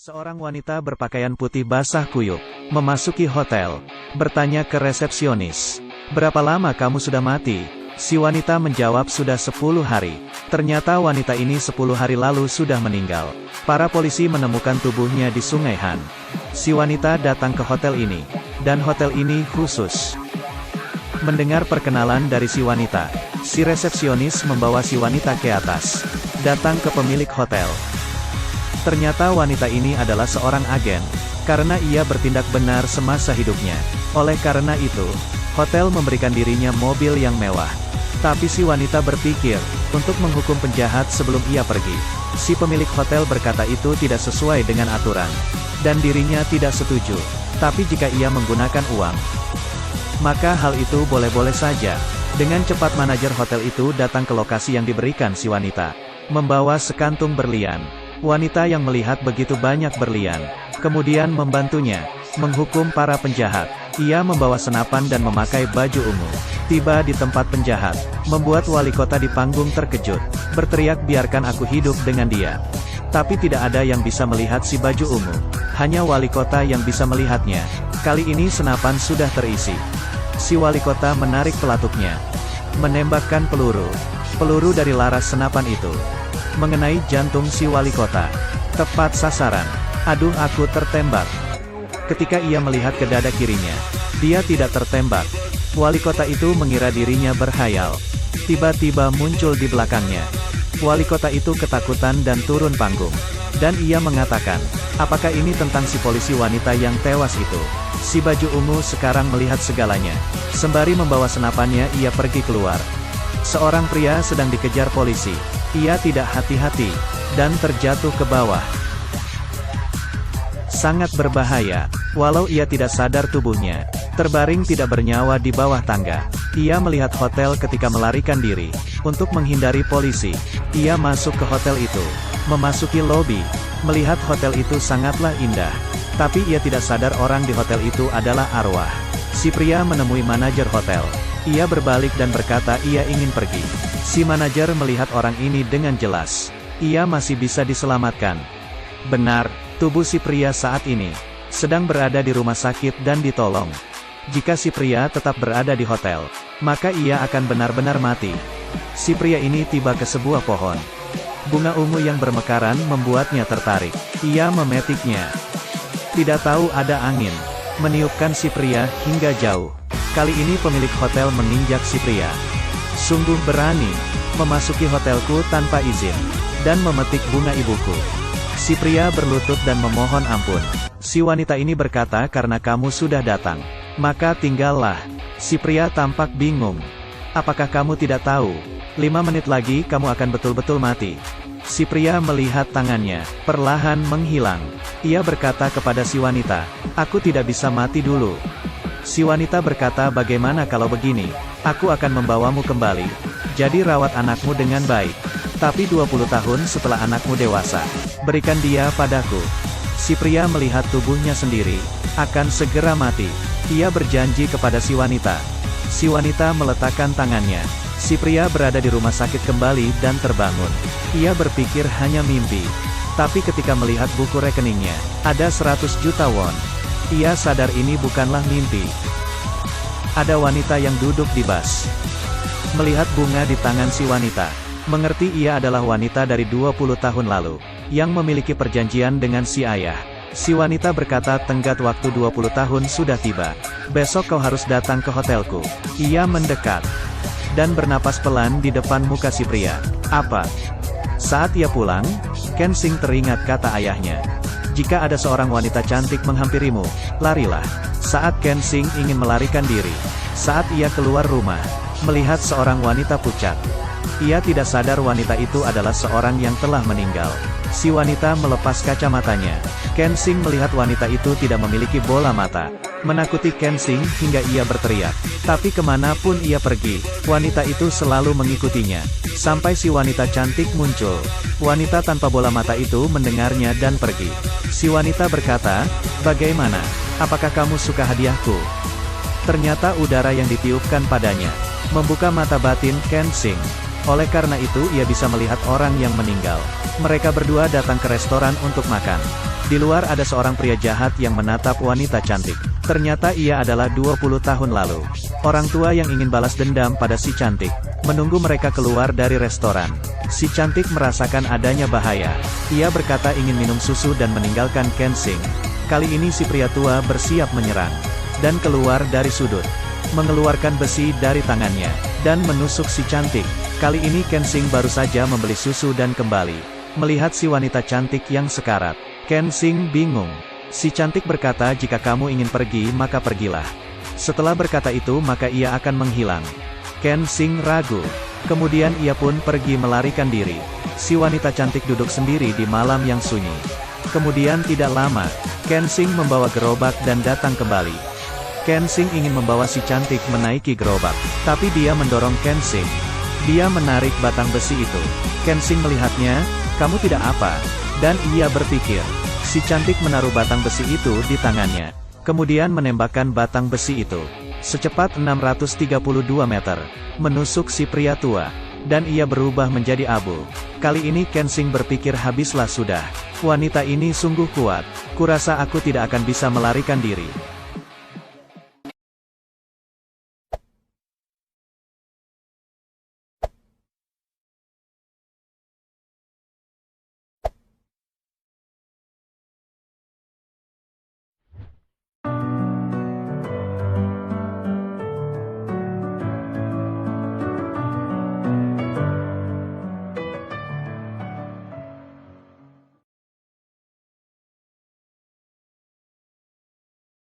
Seorang wanita berpakaian putih basah kuyup, memasuki hotel, bertanya ke resepsionis, "Berapa lama kamu sudah mati?" Si wanita menjawab sudah 10 hari. Ternyata wanita ini 10 hari lalu sudah meninggal. Para polisi menemukan tubuhnya di Sungai Han. Si wanita datang ke hotel ini, dan hotel ini khusus. Mendengar perkenalan dari si wanita, si resepsionis membawa si wanita ke atas, datang ke pemilik hotel. Ternyata wanita ini adalah seorang agen, karena ia bertindak benar semasa hidupnya. Oleh karena itu, hotel memberikan dirinya mobil yang mewah. Tapi si wanita berpikir, untuk menghukum penjahat sebelum ia pergi. Si pemilik hotel berkata itu tidak sesuai dengan aturan, dan dirinya tidak setuju. Tapi jika ia menggunakan uang, maka hal itu boleh-boleh saja. Dengan cepat manajer hotel itu datang ke lokasi yang diberikan si wanita, membawa sekantung berlian. Wanita yang melihat begitu banyak berlian, kemudian membantunya menghukum para penjahat. Ia membawa senapan dan memakai baju ungu. Tiba di tempat penjahat, membuat wali kota di panggung terkejut, berteriak, "Biarkan aku hidup dengan dia." Tapi tidak ada yang bisa melihat si baju ungu. Hanya wali kota yang bisa melihatnya. Kali ini senapan sudah terisi. Si wali kota menarik pelatuknya, menembakkan peluru. Peluru dari laras senapan itu mengenai jantung si wali kota. Tepat sasaran. "Aduh, aku tertembak." Ketika ia melihat ke dada kirinya, dia tidak tertembak. Wali kota itu mengira dirinya berhayal. Tiba-tiba muncul di belakangnya. Wali kota itu ketakutan dan turun panggung. Dan ia mengatakan, "Apakah ini tentang si polisi wanita yang tewas itu?" Si baju ungu sekarang melihat segalanya. Sembari membawa senapannya, ia pergi keluar. Seorang pria sedang dikejar polisi. Ia tidak hati-hati, dan terjatuh ke bawah. Sangat berbahaya, walau ia tidak sadar tubuhnya terbaring tidak bernyawa di bawah tangga. Ia melihat hotel ketika melarikan diri, untuk menghindari polisi. Ia masuk ke hotel itu, memasuki lobi, melihat hotel itu sangatlah indah. Tapi ia tidak sadar orang di hotel itu adalah arwah. Si pria menemui manajer hotel. Ia berbalik dan berkata ia ingin pergi. Si manajer melihat orang ini dengan jelas. Ia masih bisa diselamatkan. Benar, tubuh si pria saat ini sedang berada di rumah sakit dan ditolong. Jika si pria tetap berada di hotel, maka ia akan benar-benar mati. Si pria ini tiba ke sebuah pohon. Bunga ungu yang bermekaran membuatnya tertarik. Ia memetiknya. Tidak tahu ada angin meniupkan si pria hingga jauh. Kali ini pemilik hotel menginjak si pria. "Sungguh berani memasuki hotelku tanpa izin, dan memetik bunga ibuku." Si pria berlutut dan memohon ampun. Si wanita ini berkata, "Karena kamu sudah datang, maka tinggallah." Si pria tampak bingung. "Apakah kamu tidak tahu? 5 menit lagi kamu akan betul-betul mati." Si pria melihat tangannya perlahan menghilang. Ia berkata kepada si wanita, "Aku tidak bisa mati dulu." Si wanita berkata, "Bagaimana kalau begini? Aku akan membawamu kembali. Jadi rawat anakmu dengan baik. Tapi 20 tahun setelah anakmu dewasa, berikan dia padaku." Si pria melihat tubuhnya sendiri akan segera mati. Ia berjanji kepada si wanita. Si wanita meletakkan tangannya. Si pria berada di rumah sakit kembali dan terbangun. Ia berpikir hanya mimpi. Tapi ketika melihat buku rekeningnya, ada 100 juta won. Ia sadar ini bukanlah mimpi. Ada wanita yang duduk di bas. Melihat bunga di tangan si wanita, mengerti ia adalah wanita dari 20 tahun lalu, yang memiliki perjanjian dengan si ayah. Si wanita berkata, "Tenggat waktu 20 tahun sudah tiba. Besok kau harus datang ke hotelku." Ia mendekat, dan bernapas pelan di depan muka si pria. "Apa?" Saat ia pulang, Ken Sing teringat kata ayahnya. "Jika ada seorang wanita cantik menghampirimu, larilah." Saat Ken Sing ingin melarikan diri, saat ia keluar rumah, melihat seorang wanita pucat. Ia tidak sadar wanita itu adalah seorang yang telah meninggal. Si wanita melepas kacamatanya. Ken Sing melihat wanita itu tidak memiliki bola mata. Menakuti Ken Sing hingga ia berteriak. Tapi kemanapun ia pergi, wanita itu selalu mengikutinya. Sampai si wanita cantik muncul. Wanita tanpa bola mata itu mendengarnya dan pergi. Si wanita berkata, "Bagaimana? Apakah kamu suka hadiahku?" Ternyata udara yang ditiupkan padanya membuka mata batin Ken Sing. Oleh karena itu ia bisa melihat orang yang meninggal. Mereka berdua datang ke restoran untuk makan. Di luar ada seorang pria jahat yang menatap wanita cantik. Ternyata ia adalah 20 tahun lalu. Orang tua yang ingin balas dendam pada si cantik, menunggu mereka keluar dari restoran. Si cantik merasakan adanya bahaya. Ia berkata ingin minum susu dan meninggalkan Kensing. Kali ini si pria tua bersiap menyerang. Dan keluar dari sudut. Mengeluarkan besi dari tangannya. Dan menusuk si cantik. Kali ini Kensing baru saja membeli susu dan kembali. Melihat si wanita cantik yang sekarat. Kensing bingung. Si cantik berkata jika kamu ingin pergi maka pergilah. Setelah berkata itu maka ia akan menghilang. Kensing ragu. Kemudian ia pun pergi melarikan diri. Si wanita cantik duduk sendiri di malam yang sunyi. Kemudian tidak lama, Kensing membawa gerobak dan datang kembali. Kensing ingin membawa si cantik menaiki gerobak. Tapi dia mendorong Kensing. Dia menarik batang besi itu. Kensing melihatnya, kamu tidak apa. Dan ia berpikir, si cantik menaruh batang besi itu di tangannya. Kemudian menembakkan batang besi itu. Secepat 632 meter. Menusuk si pria tua. Dan ia berubah menjadi abu. Kali ini Kensing berpikir habislah sudah. Wanita ini sungguh kuat. Kurasa aku tidak akan bisa melarikan diri.